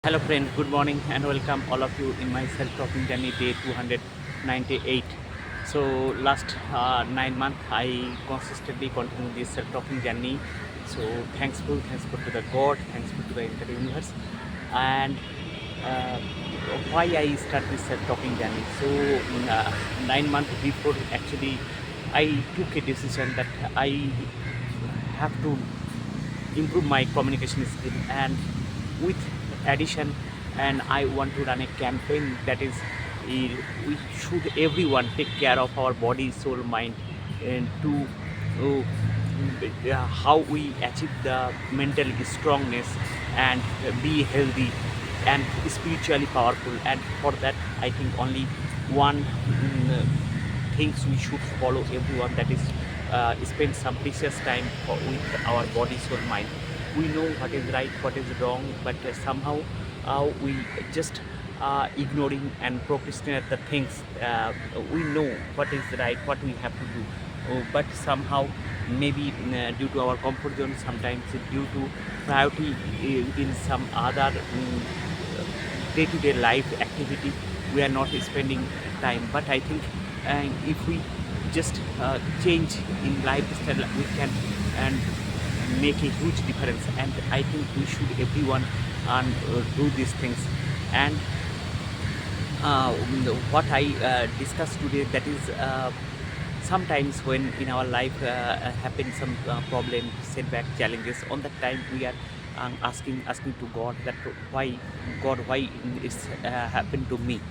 Hello friends, good morning and welcome all of you in my self-talking journey day 298. So last 9 months I consistently continue this self-talking journey. So thankful to the God, thankful to the entire universe. And uh, why I start this self-talking journey? So 9 months before actually I took a decision that I have to improve my communication skill, and with addition, and I want to run a campaign that is we should everyone take care of our body, soul, mind, and to how we achieve the mental strongness and be healthy and spiritually powerful. And for that I think only one things we should follow everyone, that is spend some precious time with our body, soul, mind. We know what is right, what is wrong, but somehow we just ignoring and procrastinate the things. We know what is right, what we have to do, but somehow maybe due to our comfort zone, sometimes due to priority in some other day-to-day life activity, we are not spending time. But I think if we just change in lifestyle, we can and make a huge difference. And I think we should everyone do these things. And what I discussed today, that is sometimes when in our life happen some problem, setback, challenges, on that time we are asking to God that why it's happened to me.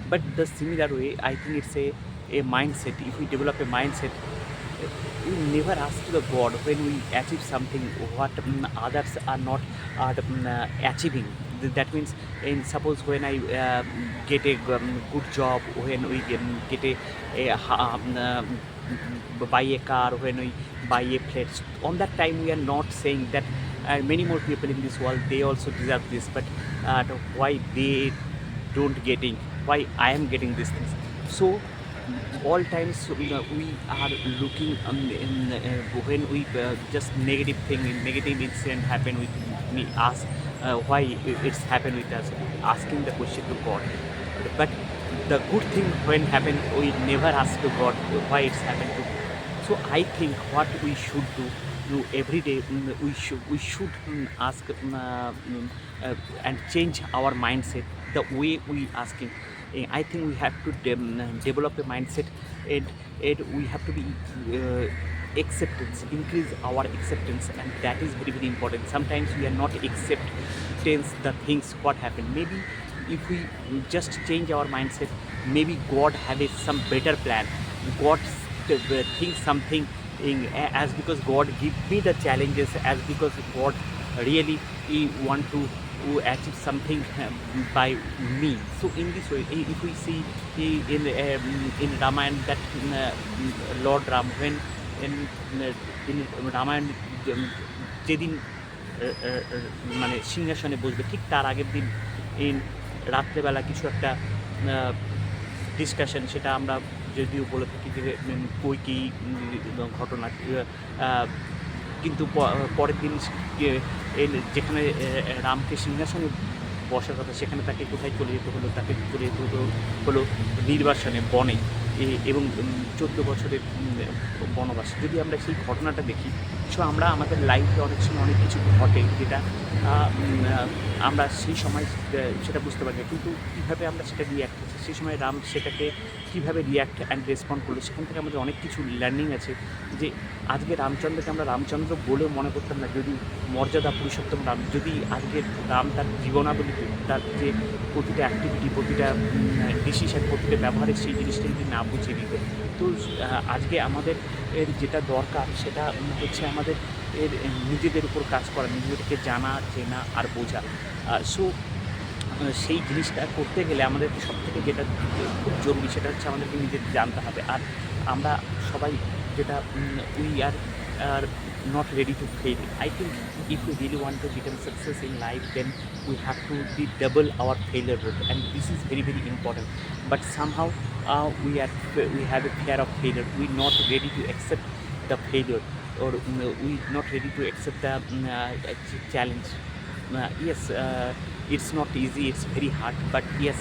But the similar way, I think it's a mindset. If we develop a mindset, we never ask to the God when we achieve something what others are not achieving. That means, in suppose when I get a good job, when we get buy a car, when we buy a plate, on that time we are not saying that many more people in this world, they also deserve this, but why they don't getting, why I am getting these things. So all times we are looking when we just negative thing, negative incident happen with me, ask why it's happened with us, asking the question to God. But the good thing when happen, we never ask to God why it's happened to. So I think what we should do every day, we should ask and change our mindset, the way we asking. I think we have to develop a mindset, and we have to be acceptance, increase our acceptance, and that is very very important. Sometimes we are not acceptance the things what happened. Maybe if we just change our mindset, maybe God have some better plan. God think something as because God give me the challenges, as because God really he want to achieve something by me. So in this way, if we see in Ramayana, that Lord Ram, when in in Ramayana, যেদিন মানে সিংহাসনে বসবে, ঠিক তার আগের দিন in রাত্রেবেলা কিছু একটা ডিসকাশন, সেটা আমরা যদিও বলে থাকি যে কৈকেয়ী ঘটনা, আহ, কিন্তু পরের দিন যেখানে রামকে সিংহাসনে বসার কথা, সেখানে তাকে কোথায় চলে যেতে হলো, তাকে চলে যেতে হলো নির্বাসনে, বনে, এবং 14 বছরের বনবাস। যদি আমরা সেই ঘটনাটা দেখি, সো আমরা আমাদের লাইফে অনেক সময় অনেক কিছু ঘটে যেটা আমরা সেই সময় সেটা বুঝতে পারি না, কিন্তু কীভাবে আমরা সেটা রিয়্যাক্ট করছি, সেই সময় রাম সেটাকে কীভাবে রিয়্যাক্ট অ্যান্ড রেসপন্ড করলো, সেখান থেকে আমাদের অনেক কিছু লার্নিং আছে। যে আজকে রামচন্দ্রকে আমরা রামচন্দ্র বলেও মনে করতাম না, যদি মর্যাদা পুরুষোত্তম রাম, যদি আজকে রাম তার জীবনাবলীতে, তার যে প্রতিটা অ্যাক্টিভিটি, প্রতিটা ডিসিশন, প্রতিটা ব্যবহারে সেই জিনিসটা যদি না বুঝিয়ে দিত। তো আজকে আমাদের এর যেটা দরকার, সেটা হচ্ছে আমাদের এর নিজেদের উপর কাজ করা, নিজেদেরকে জানা, চেনা আর বোঝা। সো সেই জিনিসটা করতে গেলে আমাদেরকে সবথেকে যেটা খুব জরুরি, সেটা হচ্ছে আমাদেরকে নিজেদের জানতে হবে। আর আমরা সবাই যেটা we are not ready to fail. I think if we really want to become success in life, then we have to be double our failure rate, and this is very very important. But somehow we have a fear of failure. We're not ready to accept the failure, or we're not ready to accept the challenge. yes, it's not easy, it's very hard, but yes,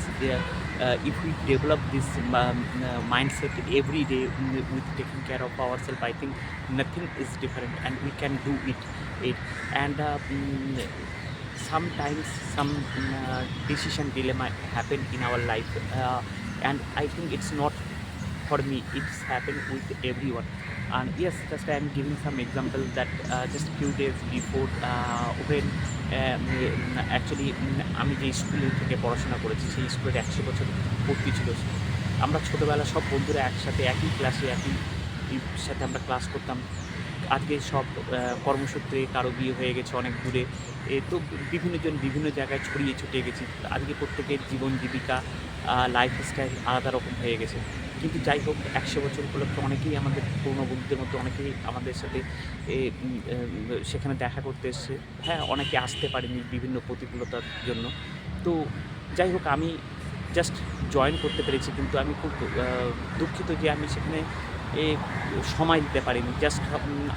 if we develop this mindset every day with taking care of ourselves, I think nothing is different and we can do it. And sometimes some decision dilemma happen in our life, and I think it's not for me, it's happened with everyone. And yes, just I am giving some example that just few days before, when actually আমি যে স্কুলে থেকে পড়াশোনা করেছি সেই স্কুলের 100 বছর পূর্তি ছিল। আমরা ছোটোবেলা সব বন্ধুরা একসাথে একই ক্লাসে একই সাথে আমরা ক্লাস করতাম। আজকে সব কর্মসূত্রে কারো বিয়ে হয়ে গেছে অনেক দূরে, তো বিভিন্ন জন বিভিন্ন জায়গায় ছড়িয়ে ছিটিয়ে গেছি। আজকে প্রত্যেকের জীবন জীবিকা, লাইফস্টাইল আলাদা রকম হয়ে গেছে। কিন্তু যাই হোক, 100 বছর উপলক্ষে অনেকেই আমাদের পুরনো বন্ধুদের মধ্যে অনেকেই আমাদের সাথে সেখানে দেখা করতে এসছে। হ্যাঁ, অনেকে আসতে পারেনি বিভিন্ন প্রতিকূলতার জন্য। তো যাই হোক, আমি জাস্ট জয়েন করতে পেরেছি, কিন্তু আমি খুব দুঃখিত যে আমি সেখানে এ সময় দিতে পারিনি। জাস্ট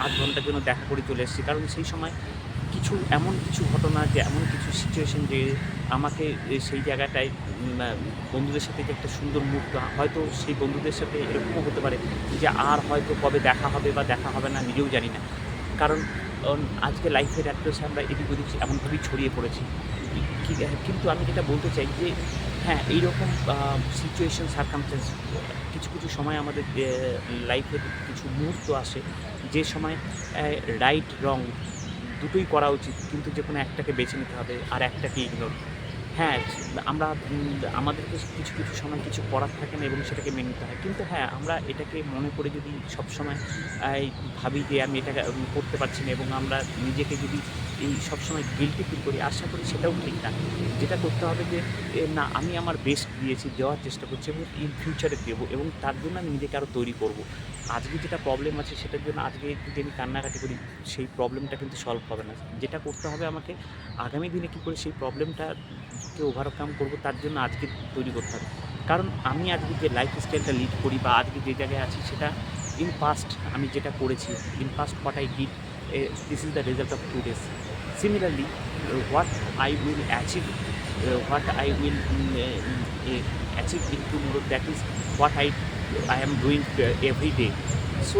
৮ ঘন্টার জন্য দেখা করে চলে এসেছি। কারণ সেই সময় এমন কিছু ঘটনা, যে এমন কিছু সিচুয়েশন, যে আমাকে সেই জায়গাটায় বন্ধুদের সাথে যে একটা সুন্দর মুহূর্ত, হয়তো সেই বন্ধুদের সাথে এরকমও হতে পারে যে আর হয়তো কবে দেখা হবে বা দেখা হবে না নিজেও জানি না। কারণ আজকে লাইফের অ্যাড্রেসে আমরা এদিক ওদিক এমনভাবেই ছড়িয়ে পড়েছি। কিন্তু আমি যেটা বলতে চাই যে হ্যাঁ, এইরকম সিচুয়েশন সার্কামস্ট্যান্স কিছু কিছু সময় আমাদের লাইফের কিছু মুহূর্ত আসে, যে সময় রাইট রং দুটোই করা উচিত, কিন্তু যে কোনো একটাকে বেছে নিতে হবে আর একটাকে ইগনোর। হ্যাঁ, আমরা আমাদেরকে কিছু কিছু সময় কিছু করার থাকে না এবং সেটাকে মেনে নিতে হয়। কিন্তু হ্যাঁ, আমরা এটাকে মনে করে যদি সবসময় ভাবি যে আমি এটা করতে পারছি না, এবং আমরা নিজেকে যদি এই সবসময় গিল্টি ফিল করি, আশা করি সেটাও ঠিক না। যেটা করতে হবে যে না, আমি আমার বেস্ট দিয়েছি, দেওয়ার চেষ্টা করছি এবং ইন ফিউচারে দেবো, এবং তার জন্য আমি নিজেকে আরও তৈরি করব। আজকে যেটা প্রবলেম আছে সেটার জন্য আজকে যদি আমি কান্নাকাটি করি, সেই প্রবলেমটা কিন্তু সলভ হবে না। যেটা করতে হবে আমাকে, আগামী দিনে কী করে সেই প্রবলেমটাকে ওভারকাম করব, তার জন্য আজকে তৈরি করতে হবে। কারণ আমি আজকে যে লাইফস্টাইলটা লিড করি বা আজকে যে জায়গায় আছি, সেটা ইন পাস্ট আমি যেটা করেছি, in past what I did, this is the result of today's. Similarly, what I will achieve, what I will achieve in tomorrow, that is what I am doing every day. So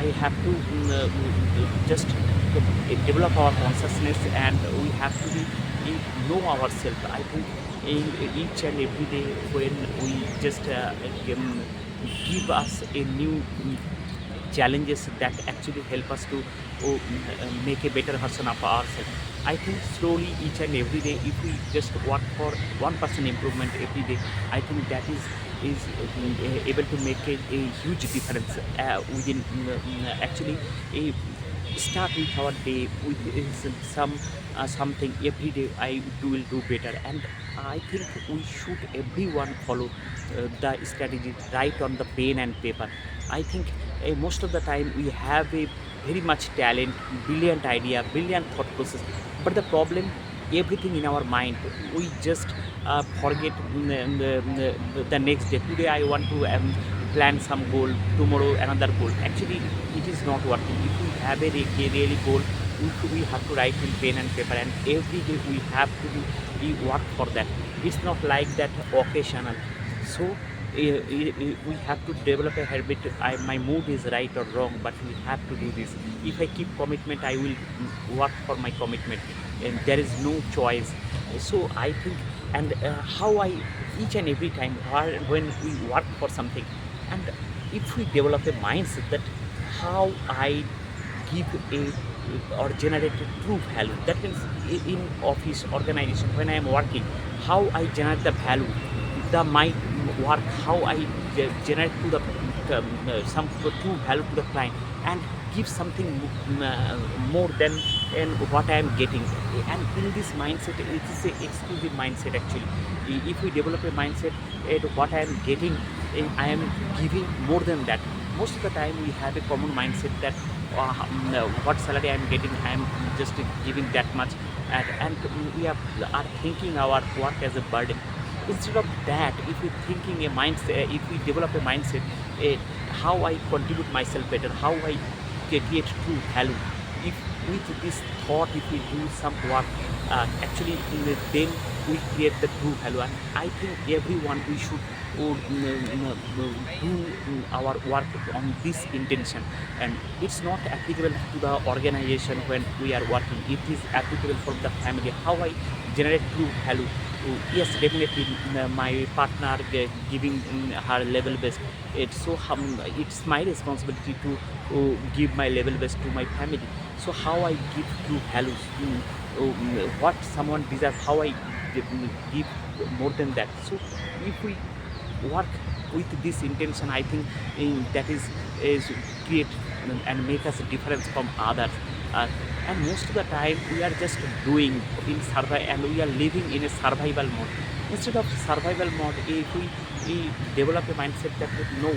I have to just develop our consciousness, and we have to know ourselves. I think each and every day when we just give us a new challenges that actually help us to make a better version of ourselves. I think slowly each and every day, if we just work for 1% improvement every day, I think that is able to make a huge difference within actually a start with our day with something every day will do better. And I think we should everyone follow the strategy right on the pen and paper. I think most of the time we have a very much talent, brilliant idea, brilliant thought process, but the problem, everything in our mind, we just forget the next day. Today I want to plan some goal, tomorrow another goal. Actually it is not working. If we have a really goal, we have to write in pen and paper, and every day we have to be work for that. It's not like that occasional. So we have to develop a habit. My mood is right or wrong, but we have to do this. If I keep commitment, I will work for my commitment, and there is no choice. So I think, and how I each and every time when we work for something, and if we develop a mindset that how I give a or generate a true value, that means in office organization when I am working, how I generate the value, my work, how I generate to the some true value to the client, and give something more than what I am getting. And in this mindset, it is a exclusive mindset actually. If we develop a mindset at what I am getting, I am giving more than that. Most of the time we have a common mindset that what salary I am getting, I am just giving that much, and we are thinking our work as a burden. Instead of that, if we thinking a mindset, if we develop a mindset, how I contribute myself better, how I create true value. If with this thought, if we do some work, actually then we create the true value. And I think everyone we should do our work on this intention. And it's not applicable to the organization when we are working, it is applicable for the family, how I generate true value. Yes, definitely, my partner giving her level best. It's my responsibility to give my level best to my family. So how I give true values, what someone deserves, how I give more than that. So if we work with this intention, I think is create and make us a difference from others. Uh, and most of the time we are just doing in survival, and we are living in a survival mode. Instead of survival mode, if we develop a mindset that no,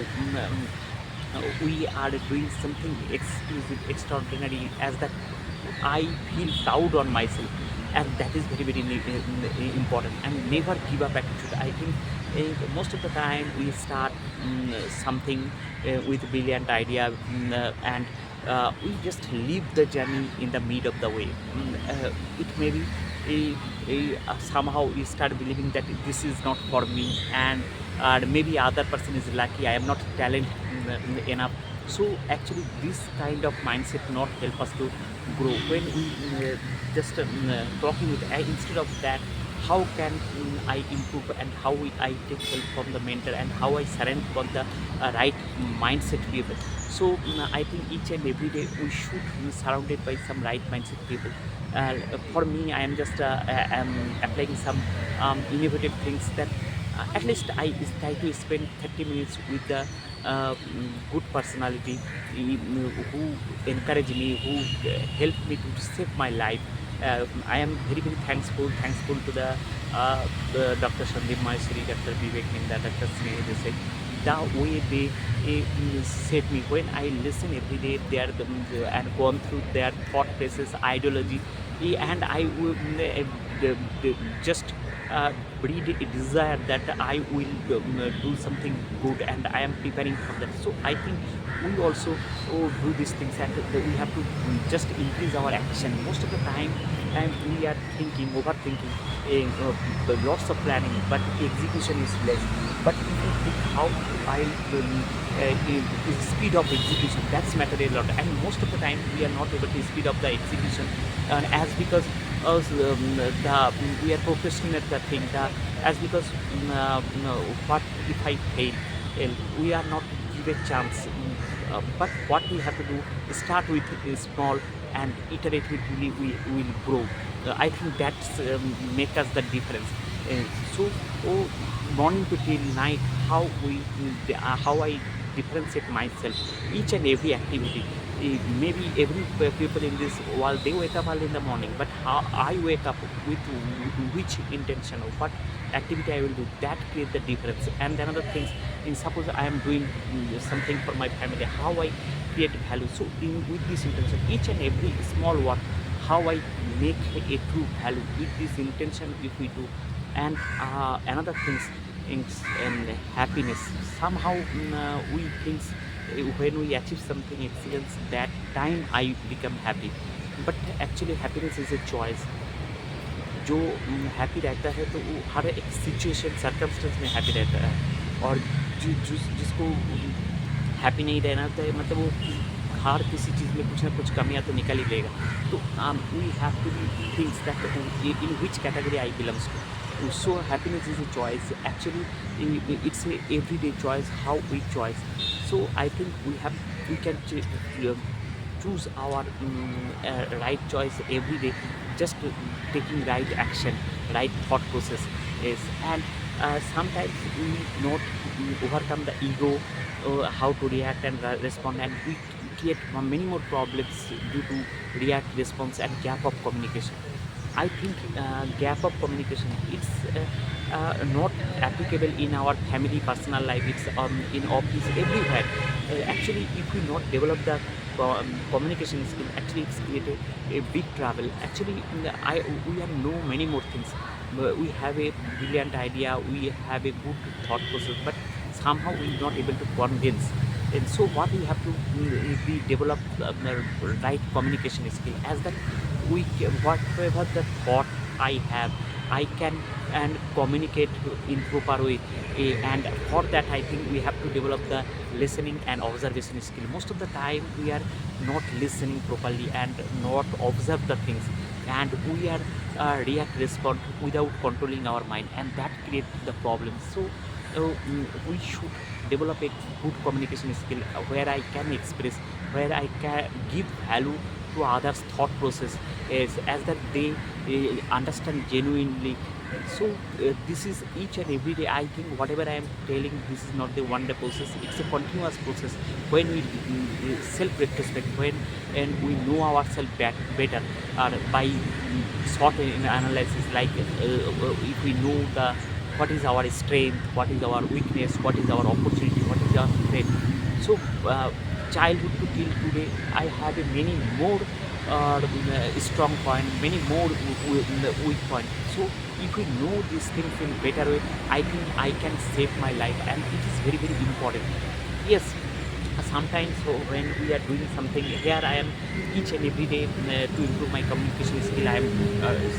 we are doing something exclusive, extraordinary, as that I feel proud on myself, and that is very important. And never give up attitude. I think most of the time we start something with brilliant idea, and we just leave the journey in the mid of the way. It may be somehow we start believing that this is not for me, and maybe other person is lucky, I am not talent enough. So actually this kind of mindset not help us to grow. When we just talking with instead of that, how can I improve, and how I take help from the mentor, and how I surrender for the right mindset people. So I think each and every day we should be surrounded by some right mindset people. For me, I am just am applying some innovative things that at least I try to spend 30 minutes with the good personality, who encourage me, who help me to save my life. I am very thankful to the Dr. Sandeep Maheshwari, Dr. Vivek Ninda, Dr. Sneha Desai. The way they save me when I listen every day, they are and gone through their thought process, ideology, and I will just breed a desire that I will do something good, and I am preparing for that. So I think we also do these things, and we have to just increase our action. Most of the time, and we are thinking, overthinking, lots of planning, but execution is less. But if you think how I speed of execution, that's matter a lot. And most of the time, we are not able to speed up the execution, and as because we are procrastinate the thing, as because what if I fail? We are not give a chance. But what we have to do is start with small, and iteratively we will grow. I think that's make us the difference. So oh, morning to till night, how I differentiate myself each and every activity. Maybe every people in this world, they wake up early in the morning, but how I wake up with which intention or what activity I will do, that create the difference. And another things, in suppose I am doing something for my family, how I create value. So with this intention, each and every small work, how I make a true value with this intention, if we do. And another things is happiness. Somehow we think when we achieve something excellence, that time I become happy. But actually happiness is a choice. जो happy रहता है तो वो हर एक situation circumstance में happy रहता है, और जिसको हैप्पी नहीं रहना होता है, मतलब वो हर किसी चीज़ में कुछ ना कुछ कमियां तो निकल ही लेगा. तो we have to be things that in which category I belongs to. So happiness is a choice. Actually, it's a everyday choice. How we choice. So I think we can choose our right choice every day. Just taking right action, right thought process is. And sometimes we not overcome the ego, how to react and respond, and we create many more problems due to react, response, and gap of communication. I think gap of communication, it's not applicable in our family, personal life. It's in office, everywhere. Actually, if we not develop the communication skill, actually it's created a big trouble. Actually, we have know many more things. We have a brilliant idea, we have a good thought process, but somehow we not able to condense And so what we have to we develop right communication skill, as that whatever the thought I have, I can and communicate in proper way. And for that I think we have to develop the listening and observation skill. Most of the time we are not listening properly and not observe the things, and we are react respond without controlling our mind, and that creates the problem. So we should develop a good communication skill where I can express, where I can give value to others thought process, as that they understand genuinely. So this is each and every day. I think whatever I am telling, this is not the one day process, it's a continuous process. When we self retrospect, when and we know ourselves better, by short analysis, like if we know the what is our strength, what is our weakness, what is our opportunity, what is our threat. So childhood to till today, I have a many more strong point, many more weak point. So if we know these things in better way, I think I can save my life, and it is very very important. Yes, sometimes when we are doing something here, I am each and every day to improve my communication skill, I am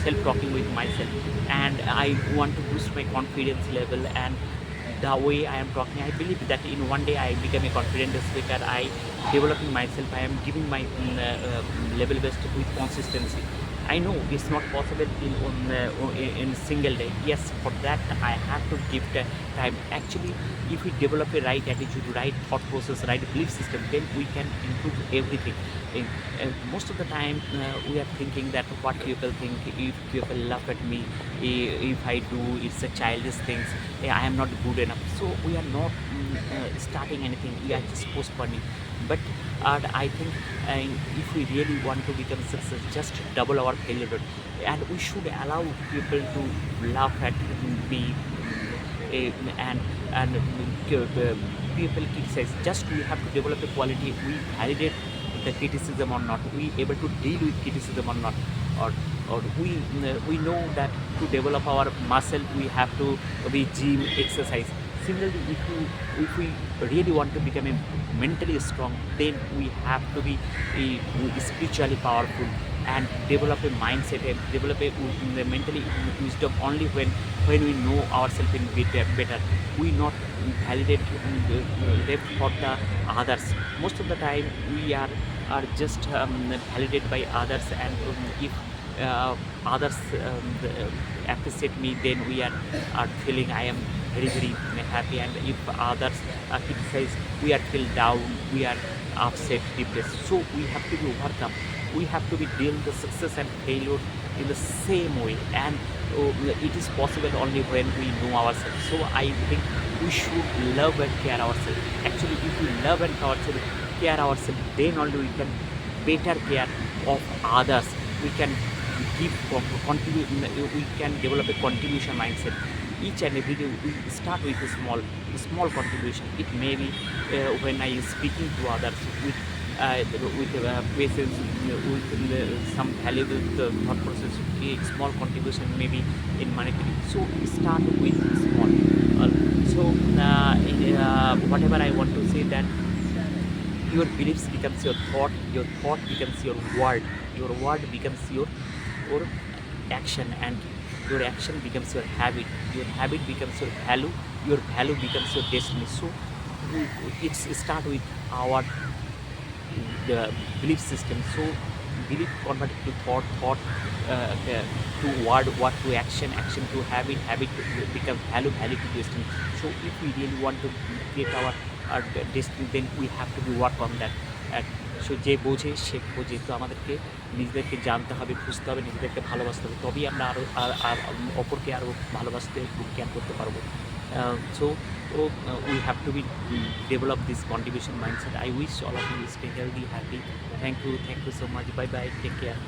self talking with myself, and I want to boost my confidence level. And the way I am talking, I believe that in one day I become a confident speaker. I developing myself, I am giving my level best with consistency. I know it's not possible in single day. Yes, for that I have to give the time. Actually, if we develop a right attitude, right thought process, right belief system, then we can improve everything. Most of the time, we are thinking that what people think, if people laugh at me, if I do, it's a childish things. I am not good enough. So we are not starting anything. We are just postponing. But I think if we really want to become success, just double our failure rate, and we should allow people to laugh at me, and people criticize. Just we have to develop a quality. We validate the criticism or not. We able to deal with criticism or not, or we know that to develop our muscle we have to be gym exercise. Similarly, if we really want to become a mentally strong, then we have to be spiritually powerful and develop a mindset and develop a mentally wisdom. Only when we know ourselves in better, we not validate left for the others. Most of the time we are just validated by others, and if others appreciate me, then are feeling I am very very happy. And if others criticize, we are feel down, we are upset, depressed. So we have to be overcome, we have to be deal the success and failure in the same way. And it is possible only when we know ourselves. So I think we should love and care ourselves. Actually, if we love and care ourselves, then only we can better care of others. We can give contribute, we can develop a contribution mindset. Each and every day we start with a small contribution. It may be when I is speaking to others with patience, with some valuable thought process, a small contribution maybe in monetary. So we start with small. Whatever I want to say, that your beliefs becomes your thought becomes your word becomes your action, and your action becomes your habit becomes your value becomes your destiny. So it's start with our the belief system. So belief converted to thought to word, word to action, action to habit to become value to destiny. So if we really want to create our destiny, then we have to do work on that. So যে বোঝে সে খোঁজে। তো আমাদেরকে নিজেদেরকে জানতে হবে, খুঁজতে হবে, নিজেদেরকে ভালোবাসতে হবে, তবেই আমরা আরও আর অপরকে আরও ভালোবাসতে জ্ঞান করতে পারবো। So we have to be develop this contribution mindset. I wish all of you stay healthy, happy. Thank you so much. Bye bye, take care.